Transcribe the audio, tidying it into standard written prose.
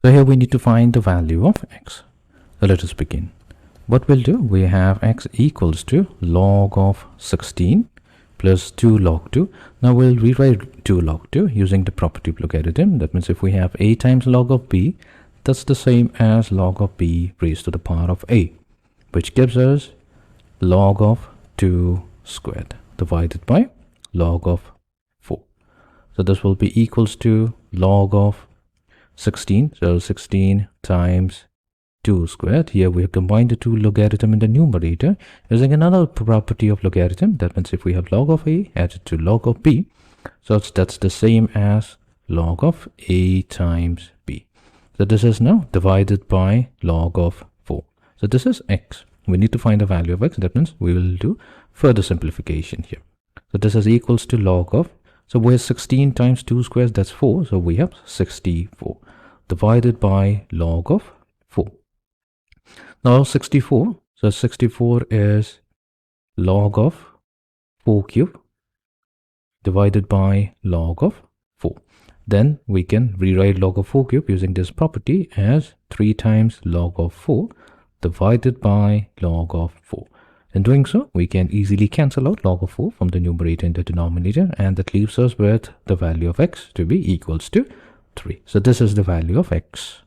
So here we need to find the value of x. So let us begin. What we'll do, we have x equals to log of 16 plus 2 log 2. Now we'll rewrite 2 log 2 using the property of logarithm. That means if we have a times log of b, that's the same as log of b raised to the power of a, which gives us log of 2 squared divided by log of 4. So this will be equals to log of 16. So 16 times 2 squared. Here we have combined the two logarithm in the numerator using another property of logarithm. That means if we have log of a added to log of b, so that's the same as log of a times b. So this is now divided by log of 4. So this is x. We need to find the value of x. That means we will do further simplification here. So this is equals to log of, so we have 16 times 2 squares, that's 4. So we have 64 divided by log of 4. Now 64, so 64 is log of 4 cube divided by log of 4. Then we can rewrite log of 4 cube using this property as 3 times log of 4 divided by log of 4. In doing so, we can easily cancel out log of 4 from the numerator and the denominator, and that leaves us with the value of x to be equals to 3. So this is the value of x.